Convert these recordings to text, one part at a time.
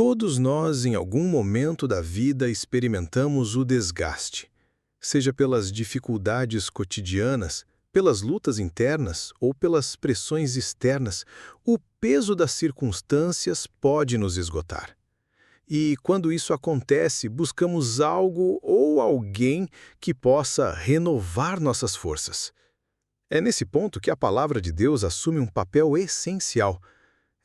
Todos nós, em algum momento da vida, experimentamos o desgaste, seja pelas dificuldades cotidianas, pelas lutas internas ou pelas pressões externas. O peso das circunstâncias pode nos esgotar. E, quando isso acontece, buscamos algo ou alguém que possa renovar nossas forças. É nesse ponto que a palavra de Deus assume um papel essencial.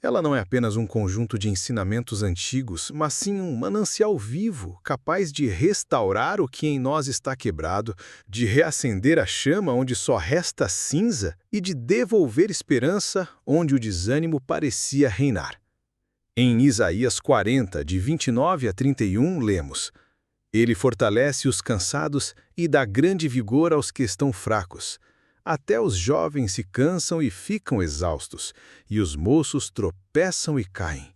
Ela não é apenas um conjunto de ensinamentos antigos, mas sim um manancial vivo, capaz de restaurar o que em nós está quebrado, de reacender a chama onde só resta cinza e de devolver esperança onde o desânimo parecia reinar. Em Isaías 40, de 29 a 31, lemos: Ele fortalece os cansados e dá grande vigor aos que estão fracos. Até os jovens se cansam e ficam exaustos, e os moços tropeçam e caem.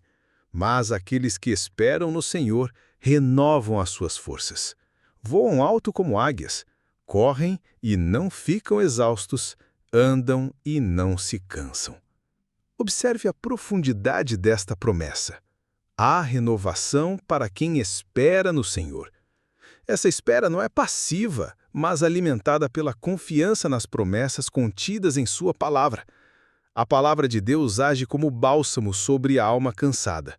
Mas aqueles que esperam no Senhor renovam as suas forças. Voam alto como águias, correm e não ficam exaustos, andam e não se cansam. Observe a profundidade desta promessa. Há renovação para quem espera no Senhor. Essa espera não é passiva, mas alimentada pela confiança nas promessas contidas em sua palavra. A palavra de Deus age como bálsamo sobre a alma cansada.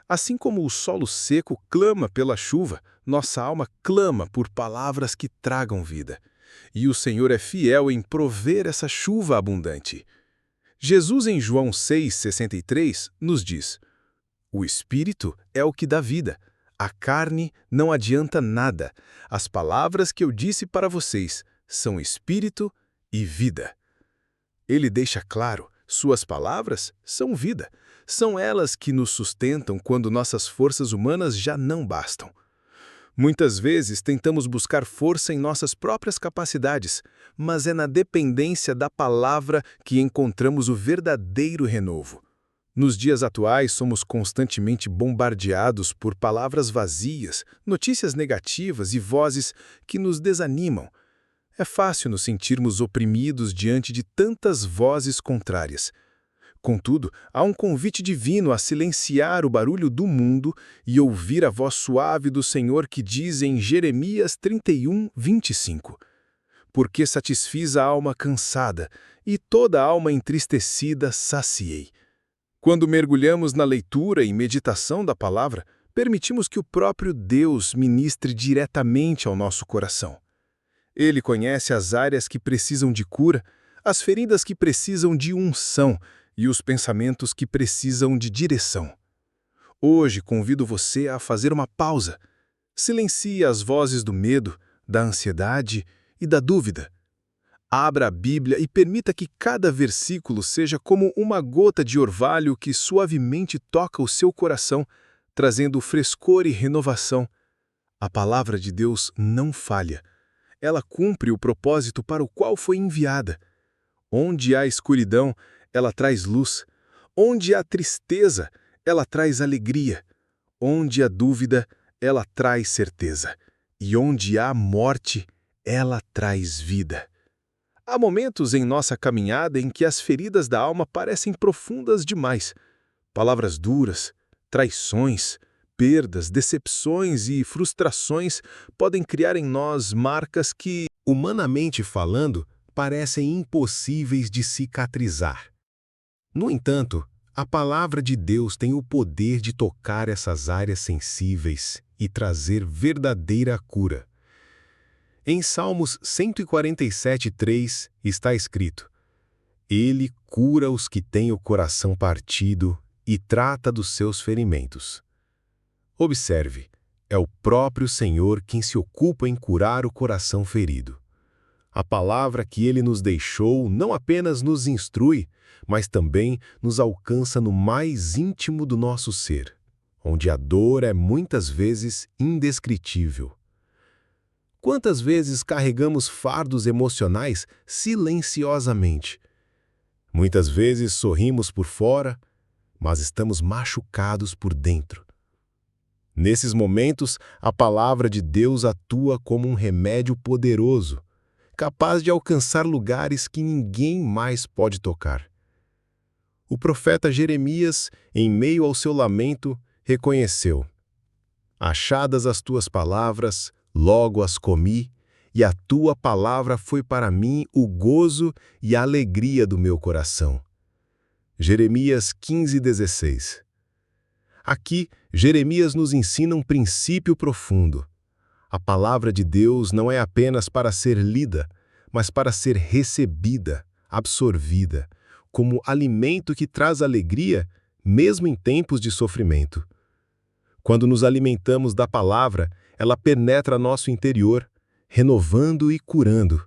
Assim como o solo seco clama pela chuva, nossa alma clama por palavras que tragam vida. E o Senhor é fiel em prover essa chuva abundante. Jesus, em João 6,63, nos diz: O Espírito é o que dá vida. A carne não adianta nada. As palavras que eu disse para vocês são espírito e vida. Ele deixa claro, suas palavras são vida. São elas que nos sustentam quando nossas forças humanas já não bastam. Muitas vezes tentamos buscar força em nossas próprias capacidades, mas é na dependência da palavra que encontramos o verdadeiro renovo. Nos dias atuais, somos constantemente bombardeados por palavras vazias, notícias negativas e vozes que nos desanimam. É fácil nos sentirmos oprimidos diante de tantas vozes contrárias. Contudo, há um convite divino a silenciar o barulho do mundo e ouvir a voz suave do Senhor que diz em Jeremias 31, 25: Porque satisfiz a alma cansada e toda a alma entristecida saciei. Quando mergulhamos na leitura e meditação da palavra, permitimos que o próprio Deus ministre diretamente ao nosso coração. Ele conhece as áreas que precisam de cura, as feridas que precisam de unção e os pensamentos que precisam de direção. Hoje convido você a fazer uma pausa. Silencie as vozes do medo, da ansiedade e da dúvida. Abra a Bíblia e permita que cada versículo seja como uma gota de orvalho que suavemente toca o seu coração, trazendo frescor e renovação. A palavra de Deus não falha. Ela cumpre o propósito para o qual foi enviada. Onde há escuridão, ela traz luz. Onde há tristeza, ela traz alegria. Onde há dúvida, ela traz certeza. E onde há morte, ela traz vida. Há momentos em nossa caminhada em que as feridas da alma parecem profundas demais. Palavras duras, traições, perdas, decepções e frustrações podem criar em nós marcas que, humanamente falando, parecem impossíveis de cicatrizar. No entanto, a palavra de Deus tem o poder de tocar essas áreas sensíveis e trazer verdadeira cura. Em Salmos 147:3 está escrito: Ele cura os que têm o coração partido e trata dos seus ferimentos. Observe, é o próprio Senhor quem se ocupa em curar o coração ferido. A palavra que Ele nos deixou não apenas nos instrui, mas também nos alcança no mais íntimo do nosso ser, onde a dor é muitas vezes indescritível. Quantas vezes carregamos fardos emocionais silenciosamente? Muitas vezes sorrimos por fora, mas estamos machucados por dentro. Nesses momentos, a palavra de Deus atua como um remédio poderoso, capaz de alcançar lugares que ninguém mais pode tocar. O profeta Jeremias, em meio ao seu lamento, reconheceu: achadas as tuas palavras, logo as comi, e a tua palavra foi para mim o gozo e a alegria do meu coração. Jeremias 15:16. Aqui, Jeremias nos ensina um princípio profundo. A palavra de Deus não é apenas para ser lida, mas para ser recebida, absorvida, como alimento que traz alegria, mesmo em tempos de sofrimento. Quando nos alimentamos da palavra, ela penetra nosso interior, renovando e curando.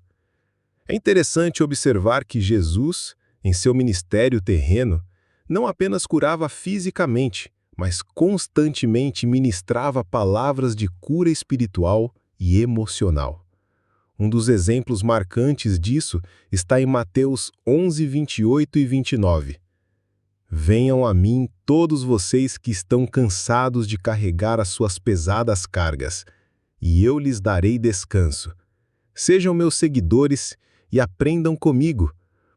É interessante observar que Jesus, em seu ministério terreno, não apenas curava fisicamente, mas constantemente ministrava palavras de cura espiritual e emocional. Um dos exemplos marcantes disso está em Mateus 11, 28 e 29. Venham a mim todos vocês que estão cansados de carregar as suas pesadas cargas, e eu lhes darei descanso. Sejam meus seguidores e aprendam comigo,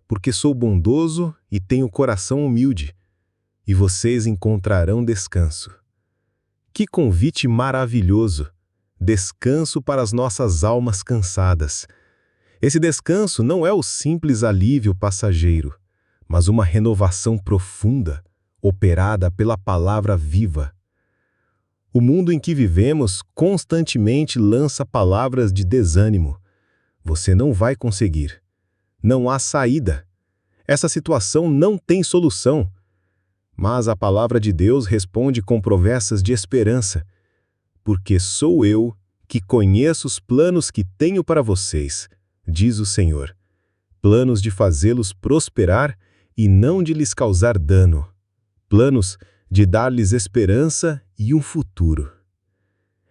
porque sou bondoso e tenho coração humilde, e vocês encontrarão descanso. Que convite maravilhoso! Descanso para as nossas almas cansadas. Esse descanso não é o simples alívio passageiro, mas uma renovação profunda, operada pela palavra viva. O mundo em que vivemos constantemente lança palavras de desânimo. Você não vai conseguir. Não há saída. Essa situação não tem solução. Mas a palavra de Deus responde com promessas de esperança. Porque sou eu que conheço os planos que tenho para vocês, diz o Senhor. Planos de fazê-los prosperar e não de lhes causar dano. Planos de dar-lhes esperança e um futuro.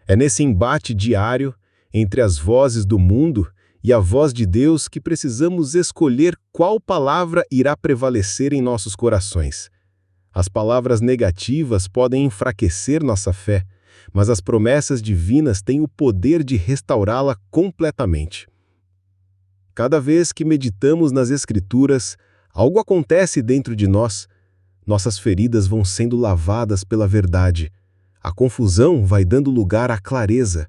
É nesse embate diário entre as vozes do mundo e a voz de Deus que precisamos escolher qual palavra irá prevalecer em nossos corações. As palavras negativas podem enfraquecer nossa fé, mas as promessas divinas têm o poder de restaurá-la completamente. Cada vez que meditamos nas Escrituras, algo acontece dentro de nós. Nossas feridas vão sendo lavadas pela verdade. A confusão vai dando lugar à clareza.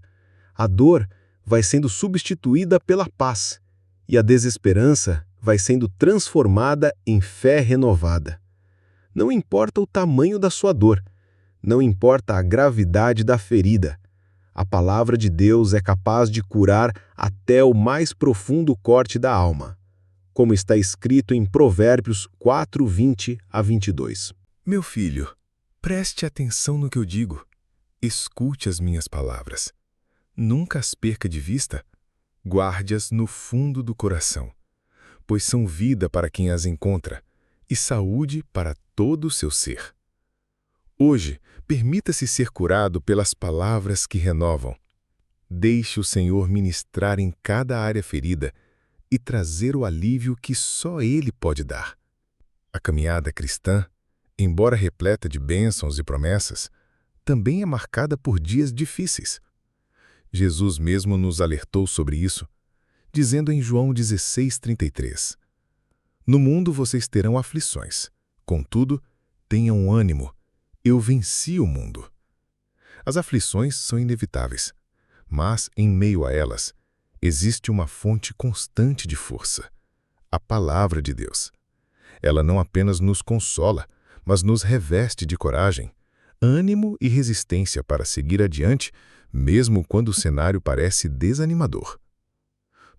A dor vai sendo substituída pela paz. E a desesperança vai sendo transformada em fé renovada. Não importa o tamanho da sua dor, não importa a gravidade da ferida. A palavra de Deus é capaz de curar até o mais profundo corte da alma, como está escrito em Provérbios 4, 20 a 22. Meu filho, preste atenção no que eu digo. Escute as minhas palavras. Nunca as perca de vista. Guarde-as no fundo do coração, pois são vida para quem as encontra e saúde para todo o seu ser. Hoje, permita-se ser curado pelas palavras que renovam. Deixe o Senhor ministrar em cada área ferida e trazer o alívio que só Ele pode dar. A caminhada cristã, embora repleta de bênçãos e promessas, também é marcada por dias difíceis. Jesus mesmo nos alertou sobre isso, dizendo em João 16:33, no mundo vocês terão aflições, contudo, tenham ânimo, eu venci o mundo. As aflições são inevitáveis, mas, em meio a elas, existe uma fonte constante de força, a Palavra de Deus. Ela não apenas nos consola, mas nos reveste de coragem, ânimo e resistência para seguir adiante, mesmo quando o cenário parece desanimador.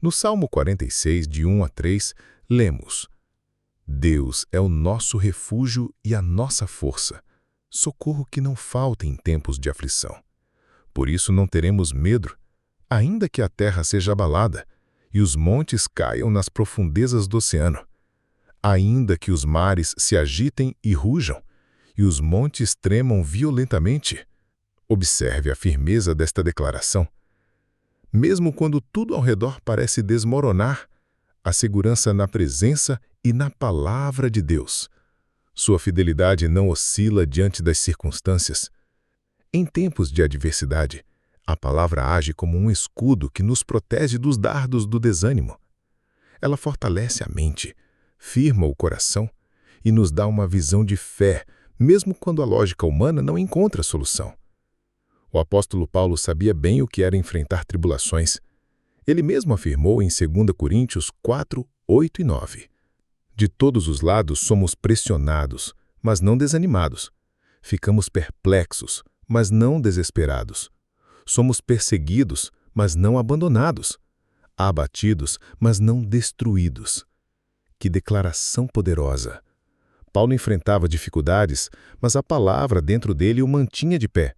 No Salmo 46, de 1 a 3, lemos: Deus é o nosso refúgio e a nossa força, socorro que não falta em tempos de aflição. Por isso não teremos medo, ainda que a terra seja abalada e os montes caiam nas profundezas do oceano, ainda que os mares se agitem e rujam e os montes tremam violentamente. Observe a firmeza desta declaração. Mesmo quando tudo ao redor parece desmoronar, a segurança na presença e na palavra de Deus. Sua fidelidade não oscila diante das circunstâncias. Em tempos de adversidade, a palavra age como um escudo que nos protege dos dardos do desânimo. Ela fortalece a mente, firma o coração e nos dá uma visão de fé, mesmo quando a lógica humana não encontra solução. O apóstolo Paulo sabia bem o que era enfrentar tribulações. Ele mesmo afirmou em 2 Coríntios 4, 8 e 9. De todos os lados somos pressionados, mas não desanimados. Ficamos perplexos, mas não desesperados. Somos perseguidos, mas não abandonados. Abatidos, mas não destruídos. Que declaração poderosa! Paulo enfrentava dificuldades, mas a palavra dentro dele o mantinha de pé.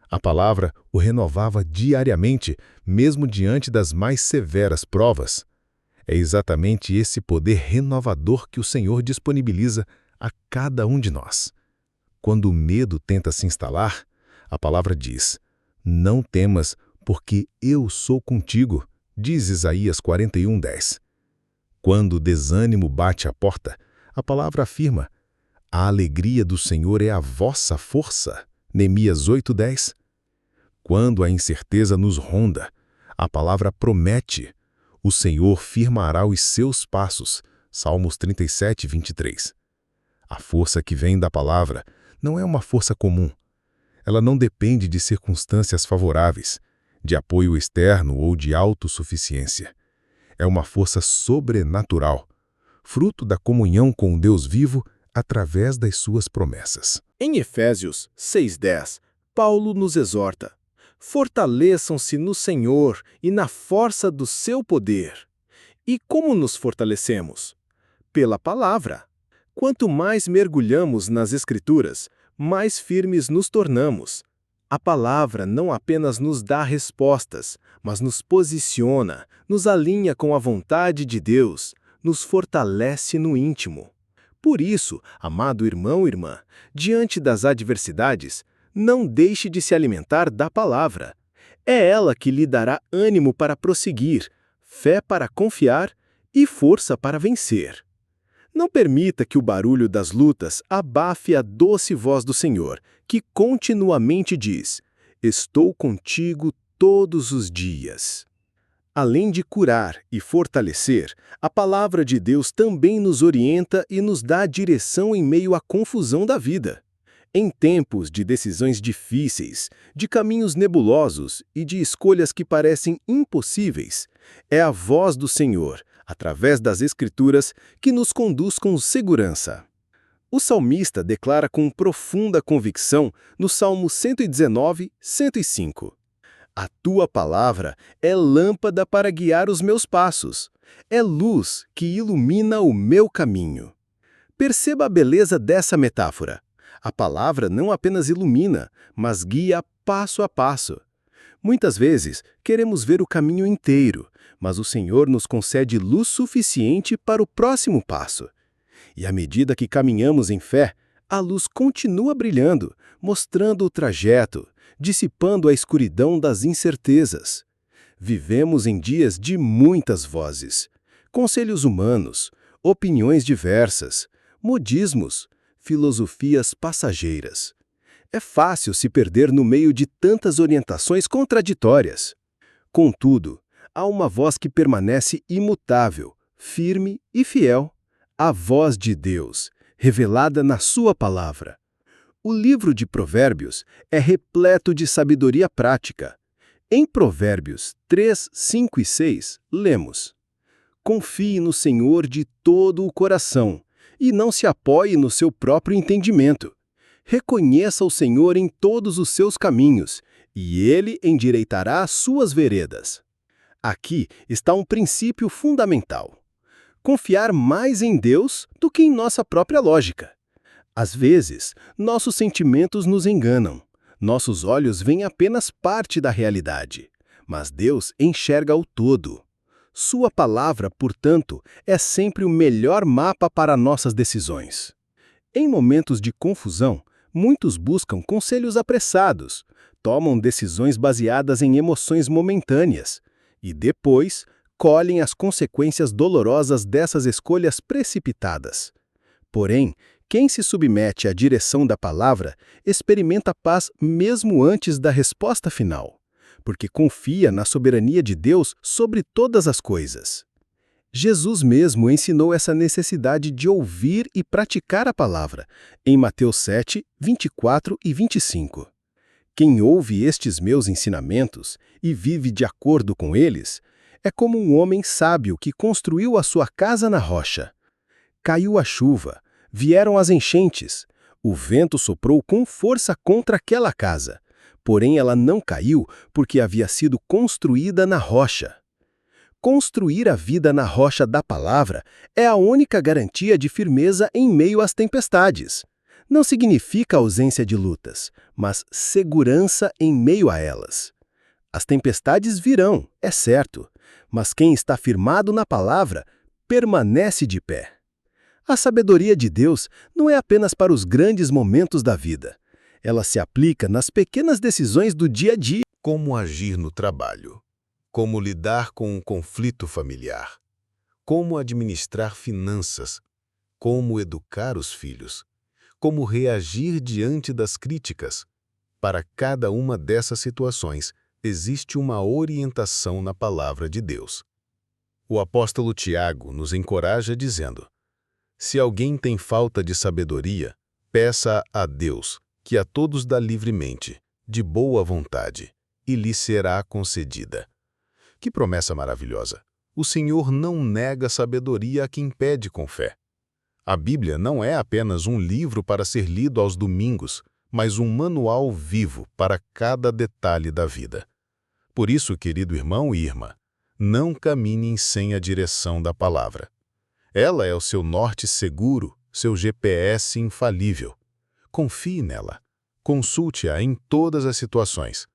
A palavra o renovava diariamente, mesmo diante das mais severas provas. É exatamente esse poder renovador que o Senhor disponibiliza a cada um de nós. Quando o medo tenta se instalar, a palavra diz: "Não temas, porque eu sou contigo", diz Isaías 41:10. Quando o desânimo bate à porta, a palavra afirma: "A alegria do Senhor é a vossa força", Neemias 8:10. Quando a incerteza nos ronda, a palavra promete: "O Senhor firmará os seus passos", Salmos 37:23. A força que vem da palavra não é uma força comum. Ela não depende de circunstâncias favoráveis, de apoio externo ou de autossuficiência. É uma força sobrenatural, fruto da comunhão com o Deus vivo através das suas promessas. Em Efésios 6:10, Paulo nos exorta: "Fortaleçam-se no Senhor e na força do seu poder." E como nos fortalecemos? Pela palavra. Quanto mais mergulhamos nas Escrituras, mais firmes nos tornamos. A palavra não apenas nos dá respostas, mas nos posiciona, nos alinha com a vontade de Deus, nos fortalece no íntimo. Por isso, amado irmão e irmã, diante das adversidades, não deixe de se alimentar da palavra. É ela que lhe dará ânimo para prosseguir, fé para confiar e força para vencer. Não permita que o barulho das lutas abafe a doce voz do Senhor, que continuamente diz: "Estou contigo todos os dias." Além de curar e fortalecer, a palavra de Deus também nos orienta e nos dá direção em meio à confusão da vida. Em tempos de decisões difíceis, de caminhos nebulosos e de escolhas que parecem impossíveis, é a voz do Senhor, através das Escrituras, que nos conduz com segurança. O salmista declara com profunda convicção no Salmo 119, 105: "A tua palavra é lâmpada para guiar os meus passos, é luz que ilumina o meu caminho." Perceba a beleza dessa metáfora. A palavra não apenas ilumina, mas guia passo a passo. Muitas vezes, queremos ver o caminho inteiro, mas o Senhor nos concede luz suficiente para o próximo passo. E à medida que caminhamos em fé, a luz continua brilhando, mostrando o trajeto, dissipando a escuridão das incertezas. Vivemos em dias de muitas vozes, conselhos humanos, opiniões diversas, modismos, filosofias passageiras. É fácil se perder no meio de tantas orientações contraditórias. Contudo, há uma voz que permanece imutável, firme e fiel: a voz de Deus, revelada na sua palavra. O livro de Provérbios é repleto de sabedoria prática. Em Provérbios 3, 5 e 6, lemos: "Confie no Senhor de todo o coração, e não se apoie no seu próprio entendimento. Reconheça o Senhor em todos os seus caminhos, e Ele endireitará as suas veredas." Aqui está um princípio fundamental: confiar mais em Deus do que em nossa própria lógica. Às vezes, nossos sentimentos nos enganam. Nossos olhos veem apenas parte da realidade, mas Deus enxerga o todo. Sua palavra, portanto, é sempre o melhor mapa para nossas decisões. Em momentos de confusão, muitos buscam conselhos apressados, tomam decisões baseadas em emoções momentâneas e depois colhem as consequências dolorosas dessas escolhas precipitadas. Porém, quem se submete à direção da palavra experimenta paz mesmo antes da resposta final, porque confia na soberania de Deus sobre todas as coisas. Jesus mesmo ensinou essa necessidade de ouvir e praticar a palavra, em Mateus 7, 24 e 25. Quem ouve estes meus ensinamentos e vive de acordo com eles, é como um homem sábio que construiu a sua casa na rocha. Caiu a chuva, vieram as enchentes, o vento soprou com força contra aquela casa, porém ela não caiu porque havia sido construída na rocha. Construir a vida na rocha da palavra é a única garantia de firmeza em meio às tempestades. Não significa ausência de lutas, mas segurança em meio a elas. As tempestades virão, é certo, mas quem está firmado na palavra permanece de pé. A sabedoria de Deus não é apenas para os grandes momentos da vida. Ela se aplica nas pequenas decisões do dia a dia. Como agir no trabalho? Como lidar com um conflito familiar? Como administrar finanças? Como educar os filhos? Como reagir diante das críticas? Para cada uma dessas situações, existe uma orientação na palavra de Deus. O apóstolo Tiago nos encoraja dizendo: se alguém tem falta de sabedoria, peça a Deus, que a todos dá livremente, de boa vontade, e lhe será concedida. Que promessa maravilhosa! O Senhor não nega sabedoria a quem pede com fé. A Bíblia não é apenas um livro para ser lido aos domingos, mas um manual vivo para cada detalhe da vida. Por isso, querido irmão e irmã, não caminhem sem a direção da palavra. Ela é o seu norte seguro, seu GPS infalível. Confie nela. Consulte-a em todas as situações.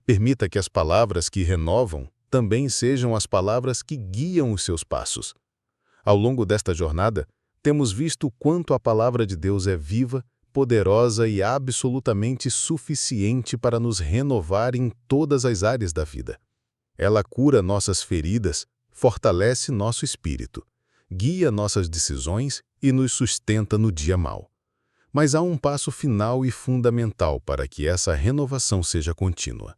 Permita que as palavras que renovam também sejam as palavras que guiam os seus passos. Ao longo desta jornada, temos visto o quanto a palavra de Deus é viva, poderosa e absolutamente suficiente para nos renovar em todas as áreas da vida. Ela cura nossas feridas, fortalece nosso espírito, guia nossas decisões e nos sustenta no dia mau. Mas há um passo final e fundamental para que essa renovação seja contínua: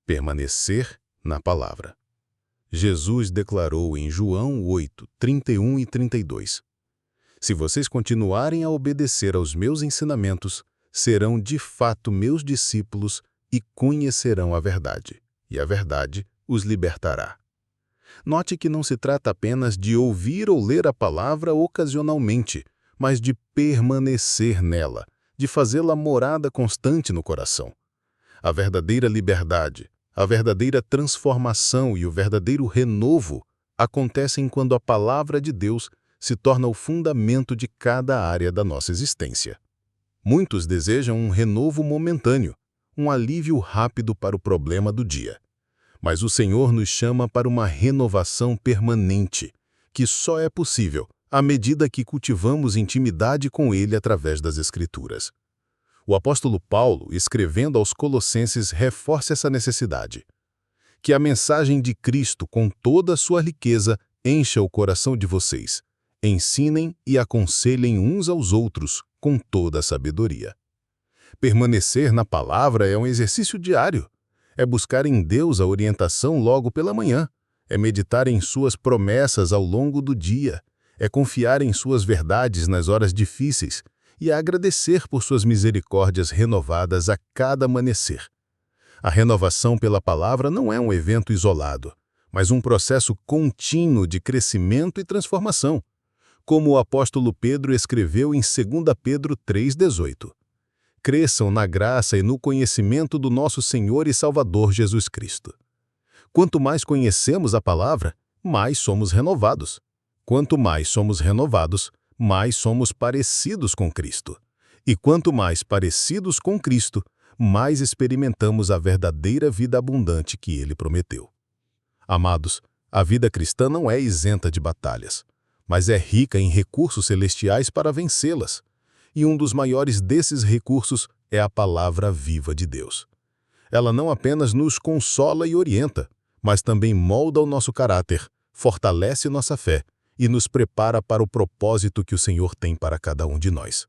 permanecer na palavra. Jesus declarou em João 8, 31 e 32: se vocês continuarem a obedecer aos meus ensinamentos, serão de fato meus discípulos e conhecerão a verdade, e a verdade os libertará. Note que não se trata apenas de ouvir ou ler a palavra ocasionalmente, mas de permanecer nela, de fazê-la morada constante no coração. A verdadeira liberdade, a verdadeira transformação e o verdadeiro renovo acontecem quando a palavra de Deus se torna o fundamento de cada área da nossa existência. Muitos desejam um renovo momentâneo, um alívio rápido para o problema do dia. Mas o Senhor nos chama para uma renovação permanente, que só é possível à medida que cultivamos intimidade com Ele através das Escrituras. O apóstolo Paulo, escrevendo aos Colossenses, reforça essa necessidade. Que a mensagem de Cristo, com toda a sua riqueza, encha o coração de vocês. Ensinem e aconselhem uns aos outros com toda a sabedoria. Permanecer na palavra é um exercício diário. É buscar em Deus a orientação logo pela manhã. É meditar em suas promessas ao longo do dia. É confiar em suas verdades nas horas difíceis e agradecer por suas misericórdias renovadas a cada amanhecer. A renovação pela palavra não é um evento isolado, mas um processo contínuo de crescimento e transformação, como o apóstolo Pedro escreveu em 2 Pedro 3,18. Cresçam na graça e no conhecimento do nosso Senhor e Salvador Jesus Cristo. Quanto mais conhecemos a palavra, mais somos renovados. Quanto mais somos renovados, mais somos parecidos com Cristo. E quanto mais parecidos com Cristo, mais experimentamos a verdadeira vida abundante que Ele prometeu. Amados, a vida cristã não é isenta de batalhas, mas é rica em recursos celestiais para vencê-las. E um dos maiores desses recursos é a palavra viva de Deus. Ela não apenas nos consola e orienta, mas também molda o nosso caráter, fortalece nossa fé e nos prepara para o propósito que o Senhor tem para cada um de nós.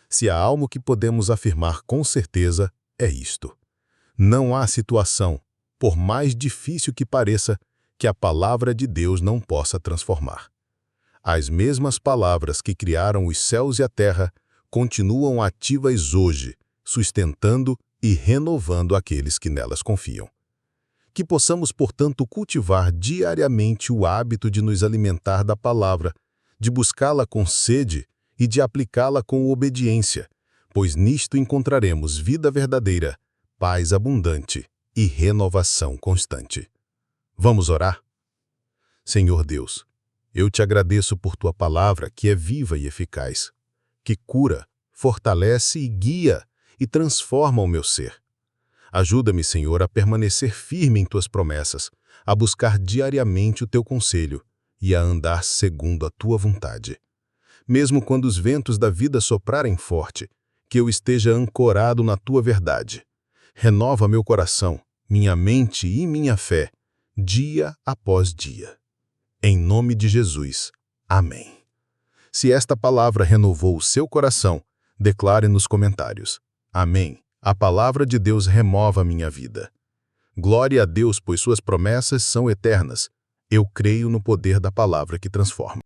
Se há algo que podemos afirmar com certeza, é isto: não há situação, por mais difícil que pareça, que a palavra de Deus não possa transformar. As mesmas palavras que criaram os céus e a terra continuam ativas hoje, sustentando e renovando aqueles que nelas confiam. Que possamos, portanto, cultivar diariamente o hábito de nos alimentar da palavra, de buscá-la com sede e de aplicá-la com obediência, pois nisto encontraremos vida verdadeira, paz abundante e renovação constante. Vamos orar? Senhor Deus, eu te agradeço por tua palavra que é viva e eficaz, que cura, fortalece e guia e transforma o meu ser. Ajuda-me, Senhor, a permanecer firme em tuas promessas, a buscar diariamente o teu conselho e a andar segundo a tua vontade. Mesmo quando os ventos da vida soprarem forte, que eu esteja ancorado na tua verdade. Renova meu coração, minha mente e minha fé, dia após dia. Em nome de Jesus. Amém. Se esta palavra renovou o seu coração, declare nos comentários. Amém. A palavra de Deus remova minha vida. Glória a Deus, pois suas promessas são eternas. Eu creio no poder da palavra que transforma.